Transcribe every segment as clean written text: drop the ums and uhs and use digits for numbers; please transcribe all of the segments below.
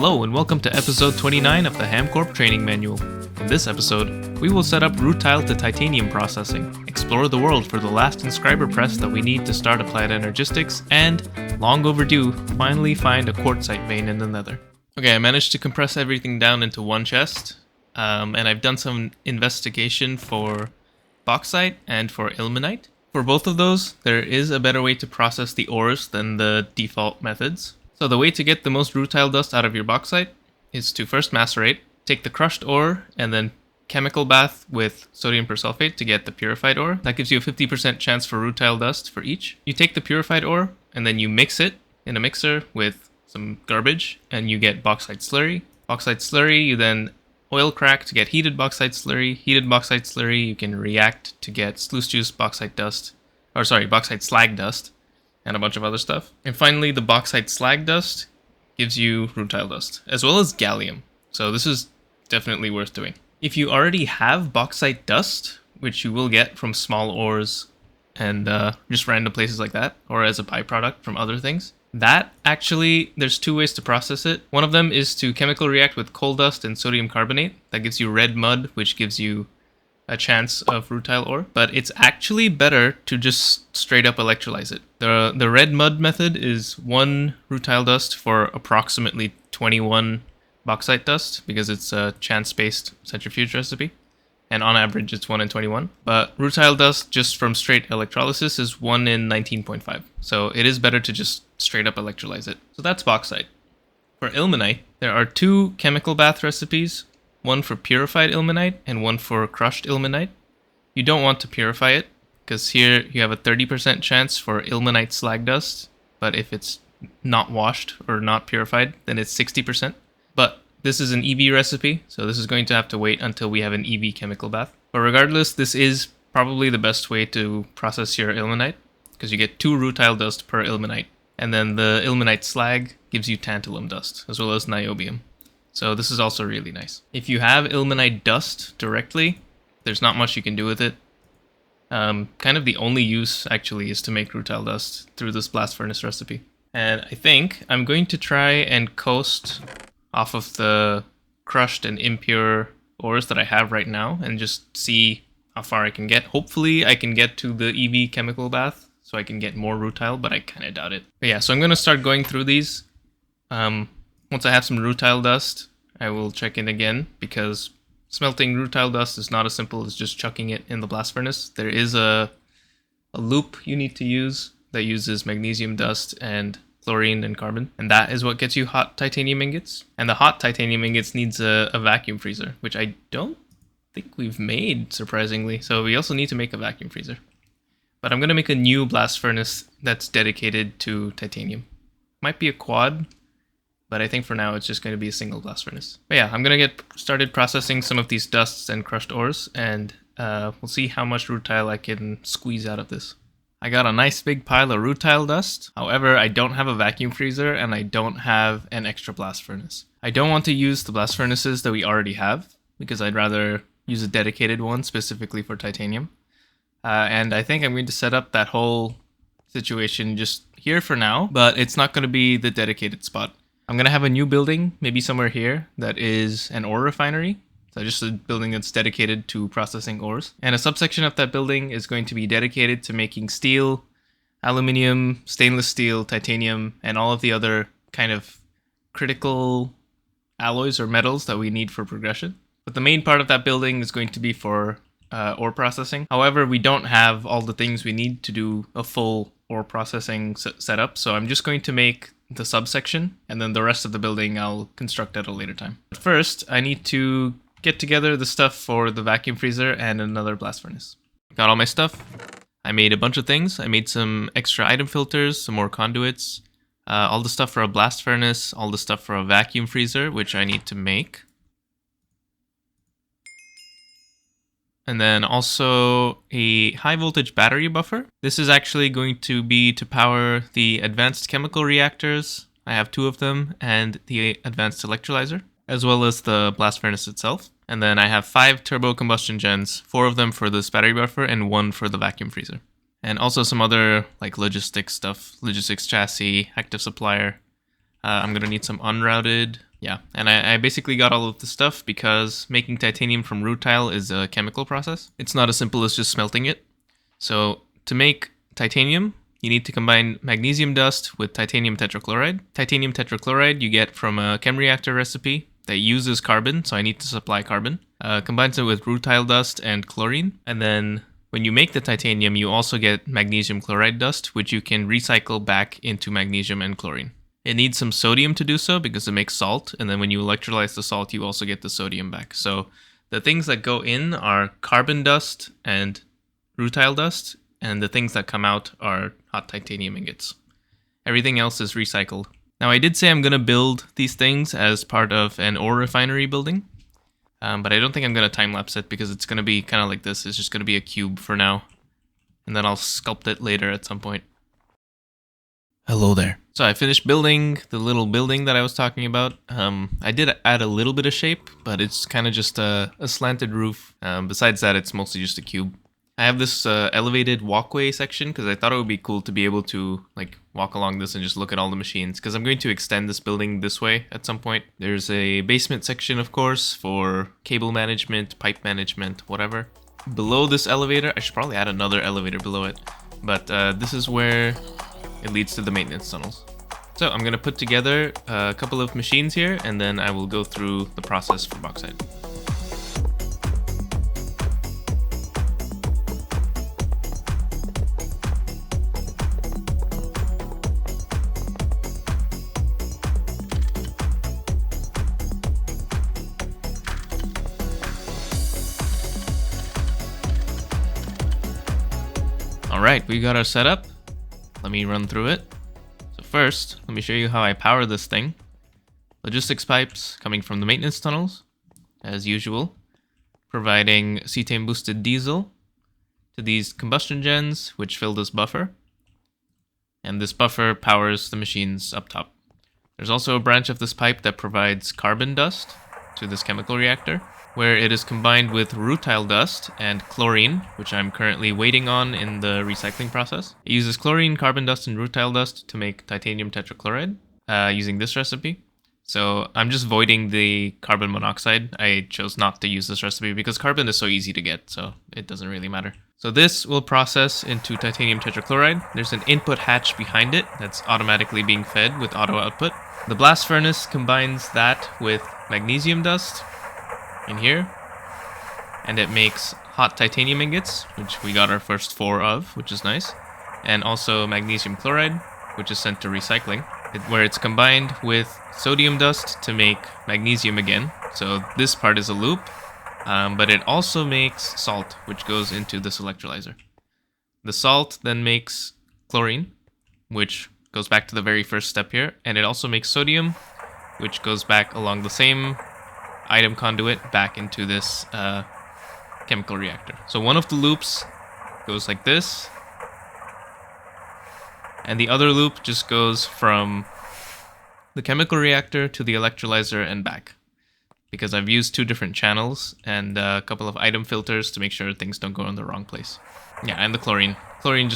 Hello and welcome to episode 29 of the HamCorp Training Manual. In this episode, we will set up rutile to titanium processing, explore the world for the last inscriber press that we need to start applied Energistics, and, long overdue, finally find a quartzite vein in the nether. Okay, I managed to compress everything down into one chest, and I've done some investigation for bauxite and for ilmenite. For both of those, there is a better way to process the ores than the default methods. So the way to get the most rutile dust out of your bauxite is to first macerate, take the crushed ore, and then chemical bath with sodium persulfate to get the purified ore. That gives you a 50% chance for rutile dust for each. You take the purified ore, and then you mix it in a mixer with some garbage, and you get bauxite slurry. Bauxite slurry, you then oil crack to get heated bauxite slurry. Heated bauxite slurry, you can react to get sluice juice bauxite slag dust, and a bunch of other stuff. And finally, the bauxite slag dust gives you rutile dust, as well as gallium. So this is definitely worth doing. If you already have bauxite dust, which you will get from small ores and just random places like that, or as a byproduct from other things, that actually, there's two ways to process it. One of them is to chemical react with coal dust and sodium carbonate. That gives you red mud, which gives you a chance of rutile ore, but it's actually better to just straight up electrolyze it. The red mud method is 1 rutile dust for approximately 21 bauxite dust, because it's a chance-based centrifuge recipe, and on average it's 1 in 21. But rutile dust just from straight electrolysis is 1 in 19.5, so it is better to just straight up electrolyze it. So that's bauxite. For ilmenite, there are 2 chemical bath recipes, one for purified ilmenite and one for crushed ilmenite. You don't want to purify it, because here you have a 30% chance for ilmenite slag dust, but if it's not washed or not purified, then it's 60%. But this is an EV recipe, so this is going to have to wait until we have an EV chemical bath. But regardless, this is probably the best way to process your ilmenite, because you get 2 rutile dust per ilmenite. And then the ilmenite slag gives you tantalum dust, as well as niobium. So this is also really nice. If you have ilmenite dust directly, there's not much you can do with it. Kind of the only use actually is to make rutile dust through this blast furnace recipe. And I think I'm going to try and coast off of the crushed and impure ores that I have right now and just see how far I can get. Hopefully I can get to the EV chemical bath so I can get more rutile, but I kind of doubt it. But yeah, so I'm going to start going through these. Once I have some rutile dust, I will check in again, because smelting rutile dust is not as simple as just chucking it in the blast furnace. There is a loop you need to use that uses magnesium dust and chlorine and carbon, and that is what gets you hot titanium ingots. And the hot titanium ingots needs a vacuum freezer, which I don't think we've made, surprisingly. So we also need to make a vacuum freezer. But I'm going to make a new blast furnace that's dedicated to titanium. Might be a quad, but I think for now it's just going to be a single blast furnace. But yeah, I'm going to get started processing some of these dusts and crushed ores, and we'll see how much rutile I can squeeze out of this. I got a nice big pile of rutile dust. However, I don't have a vacuum freezer, and I don't have an extra blast furnace. I don't want to use the blast furnaces that we already have, because I'd rather use a dedicated one specifically for titanium. And I think I'm going to set up that whole situation just here for now, but it's not going to be the dedicated spot. I'm going to have a new building, maybe somewhere here, that is an ore refinery. So just a building that's dedicated to processing ores. And a subsection of that building is going to be dedicated to making steel, aluminum, stainless steel, titanium, and all of the other kind of critical alloys or metals that we need for progression. But the main part of that building is going to be for ore processing. However, we don't have all the things we need to do a full ore processing setup, so I'm just going to make the subsection, and then the rest of the building I'll construct at a later time. But first, I need to get together the stuff for the vacuum freezer and another blast furnace. Got all my stuff. I made a bunch of things. I made some extra item filters, some more conduits, all the stuff for a blast furnace, all the stuff for a vacuum freezer, which I need to make. And then also a high voltage battery buffer. This is actually going to be to power the advanced chemical reactors. I have 2 of them, and the advanced electrolyzer, as well as the blast furnace itself. And then I have 5 turbo combustion gens, 4 of them for this battery buffer and 1 for the vacuum freezer. And also some other like logistics stuff, logistics chassis, active supplier. I'm going to need some unrouted Yeah, and I basically got all of the stuff because making titanium from rutile is a chemical process. It's not as simple as just smelting it. So to make titanium, you need to combine magnesium dust with titanium tetrachloride. Titanium tetrachloride you get from a chem reactor recipe that uses carbon, so I need to supply carbon. Combines it with rutile dust and chlorine. And then when you make the titanium, you also get magnesium chloride dust, which you can recycle back into magnesium and chlorine. It needs some sodium to do so because it makes salt, and then when you electrolyze the salt, you also get the sodium back. So the things that go in are carbon dust and rutile dust, and the things that come out are hot titanium ingots. Everything else is recycled. Now, I did say I'm going to build these things as part of an ore refinery building, but I don't think I'm going to time-lapse it because it's going to be kind of like this. It's just going to be a cube for now, and then I'll sculpt it later at some point. Hello there. So I finished building the little building that I was talking about. I did add a little bit of shape, but it's kind of just a slanted roof. Besides that, it's mostly just a cube. I have this elevated walkway section because I thought it would be cool to be able to like walk along this and just look at all the machines, because I'm going to extend this building this way at some point. There's a basement section, of course, for cable management, pipe management, whatever. Below this elevator, I should probably add another elevator below it, but this is where it leads to the maintenance tunnels. So I'm going to put together a couple of machines here, and then I will go through the process for bauxite. Alright, we got our setup. Let me run through it. So first, let me show you how I power this thing. Logistics pipes coming from the maintenance tunnels, as usual, providing cetane boosted diesel to these combustion gens, which fill this buffer. And this buffer powers the machines up top. There's also a branch of this pipe that provides carbon dust to this chemical reactor, where it is combined with rutile dust and chlorine, which I'm currently waiting on in the recycling process. It uses chlorine, carbon dust, and rutile dust to make titanium tetrachloride using this recipe. So I'm just voiding the carbon monoxide. I chose not to use this recipe because carbon is so easy to get, so it doesn't really matter. So this will process into titanium tetrachloride. There's an input hatch behind it that's automatically being fed with auto output. The blast furnace combines that with magnesium dust in here, and it makes hot titanium ingots, which we got our first 4 of, which is nice, and also magnesium chloride, which is sent to recycling, where it's combined with sodium dust to make magnesium again. So this part is a loop, but it also makes salt, which goes into this electrolyzer. The salt then makes chlorine, which goes back to the very first step here, and it also makes sodium, which goes back along the same item conduit back into this chemical reactor. So one of the loops goes like this, and the other loop just goes from the chemical reactor to the electrolyzer and back, because I've used 2 different channels and a couple of item filters to make sure things don't go in the wrong place. Yeah, and the chlorine. Chlorine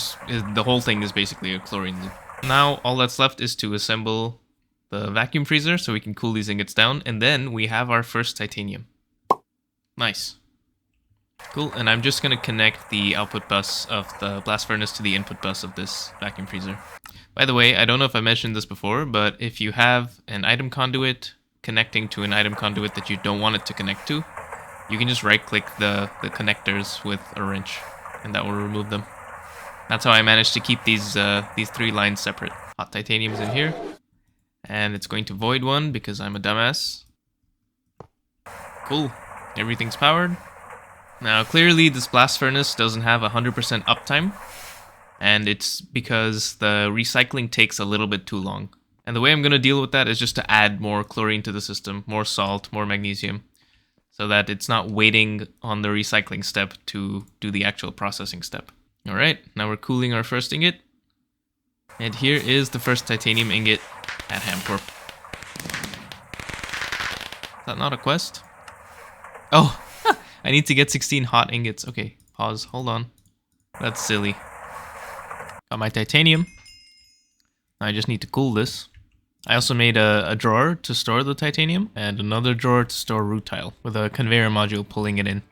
the whole thing is basically a chlorine loop. Now all that's left is to assemble the vacuum freezer so we can cool these ingots down, and then we have our first titanium. Nice. Cool, and I'm just going to connect the output bus of the blast furnace to the input bus of this vacuum freezer. By the way, I don't know if I mentioned this before, but if you have an item conduit connecting to an item conduit that you don't want it to connect to, you can just right-click the connectors with a wrench, and that will remove them. That's how I managed to keep these 3 lines separate. Hot titanium's in here. And it's going to void one because I'm a dumbass. Cool. Everything's powered. Now, clearly this blast furnace doesn't have 100% uptime, and it's because the recycling takes a little bit too long. And the way I'm going to deal with that is just to add more chlorine to the system, more salt, more magnesium, so that it's not waiting on the recycling step to do the actual processing step. All right, now we're cooling our first ingot. And here is the first titanium ingot at HamCorp. Is that not a quest? Oh, I need to get 16 hot ingots. Okay, pause, hold on. That's silly. Got my titanium. I just need to cool this. I also made a drawer to store the titanium and another drawer to store rutile with a conveyor module pulling it in.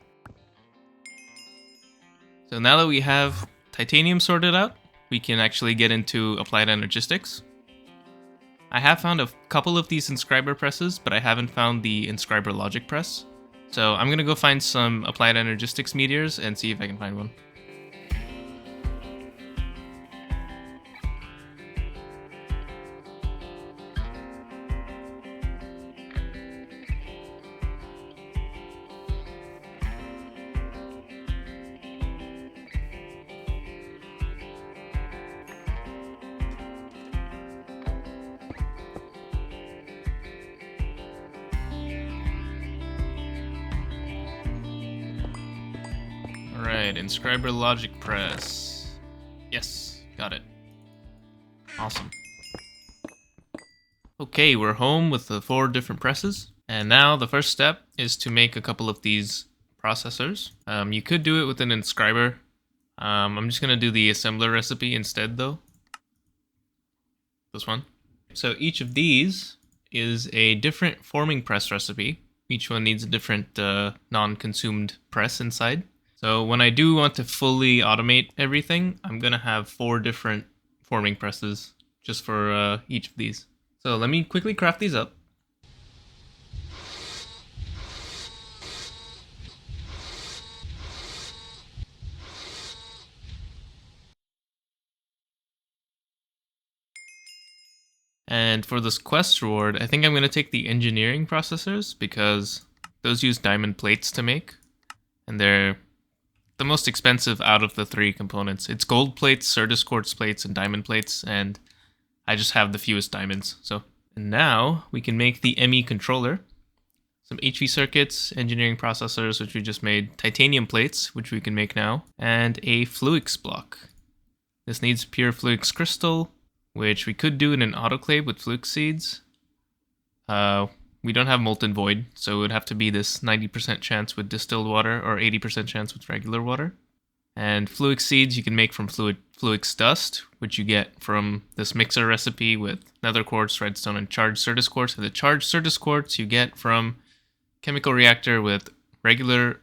So now that we have titanium sorted out, we can actually get into applied energistics. I have found a couple of these inscriber presses, but I haven't found the inscriber logic press. So I'm gonna go find some applied energistics meteors and see if I can find one. Alright, inscriber logic press. Yes, got it. Awesome. Okay, we're home with the 4 different presses. And now the first step is to make a couple of these processors. You could do it with an inscriber. I'm just going to do the assembler recipe instead though. This one. So each of these is a different forming press recipe. Each one needs a different non-consumed press inside. So when I do want to fully automate everything, I'm going to have 4 different forming presses just for each of these. So let me quickly craft these up. And for this quest reward, I think I'm going to take the engineering processors because those use diamond plates to make. And they're the most expensive out of the 3 components. It's gold plates, Certus quartz plates, and diamond plates, and I just have the fewest diamonds. So and now we can make the ME controller, some HV circuits, engineering processors, which we just made, titanium plates, which we can make now, and a fluix block. This needs pure fluix crystal, which we could do in an autoclave with fluix seeds. We don't have molten void, so it would have to be this 90% chance with distilled water or 80% chance with regular water. And fluix seeds you can make from fluix dust, which you get from this mixer recipe with nether quartz, redstone, and charged Certus quartz. And the charged Certus quartz you get from chemical reactor with regular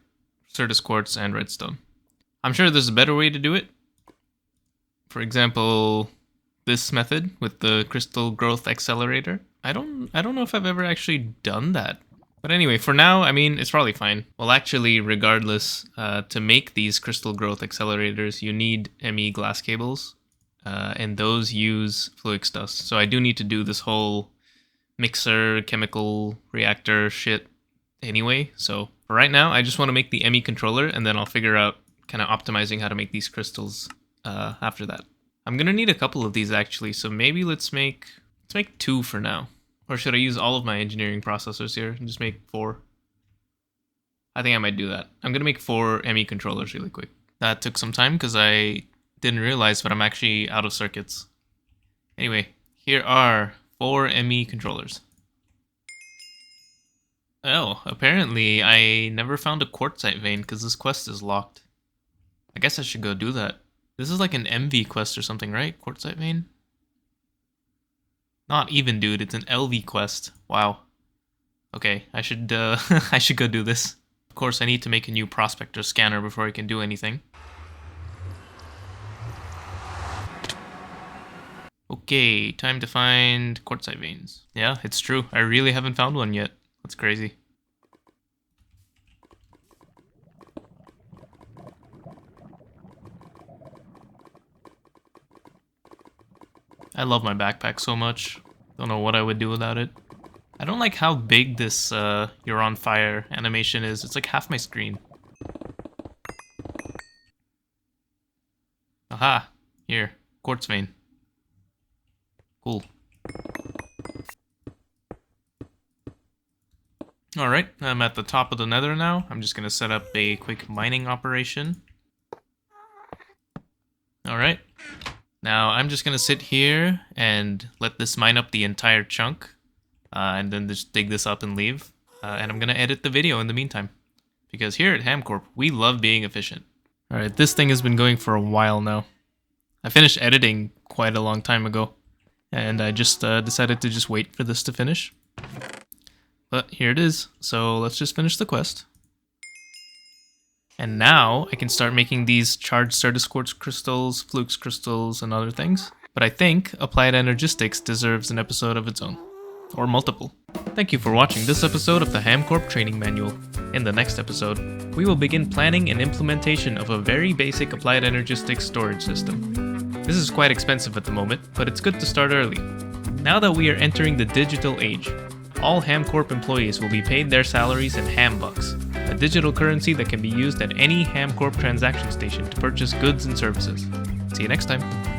Certus quartz and redstone. I'm sure there's a better way to do it. For example, this method with the crystal growth accelerator. I don't know if I've ever actually done that. But anyway, for now, I mean, it's probably fine. Well, actually, regardless, to make these crystal growth accelerators, you need ME glass cables, and those use fluix dust. So I do need to do this whole mixer, chemical reactor shit anyway. So for right now, I just want to make the ME controller, and then I'll figure out kind of optimizing how to make these crystals after that. I'm gonna need a couple of these actually, so maybe let's make 2 for now. Or should I use all of my engineering processors here and just make 4? I think I might do that. I'm gonna make 4 ME controllers really quick. That took some time because I didn't realize, but I'm actually out of circuits. Anyway, here are 4 ME controllers. Oh, apparently I never found a quartzite vein because this quest is locked. I guess I should go do that. This is like an MV quest or something, right? Quartzite vein? Not even, dude. It's an LV quest. Wow. Okay, I should I should go do this. Of course, I need to make a new prospector scanner before I can do anything. Okay, time to find quartzite veins. Yeah, it's true. I really haven't found one yet. That's crazy. I love my backpack so much. Don't know what I would do without it. I don't like how big this you're on fire animation is. It's like half my screen. Aha! Here. Quartz vein. Cool. Alright, I'm at the top of the nether now. I'm just gonna set up a quick mining operation. Alright. Now I'm just gonna sit here and let this mine up the entire chunk. And then just dig this up and leave. And I'm gonna edit the video in the meantime. Because here at HamCorp, we love being efficient. Alright, this thing has been going for a while now. I finished editing quite a long time ago. and I just decided to just wait for this to finish. But here it is, so let's just finish the quest. And now I can start making these charged Stardust Quartz crystals, Flukes crystals, and other things. But I think Applied Energistics deserves an episode of its own. Or multiple. Thank you for watching this episode of the HamCorp Training Manual. In the next episode, we will begin planning and implementation of a very basic Applied Energistics storage system. This is quite expensive at the moment, but it's good to start early. Now that we are entering the digital age, all HamCorp employees will be paid their salaries in HamBucks, a digital currency that can be used at any HamCorp transaction station to purchase goods and services. See you next time.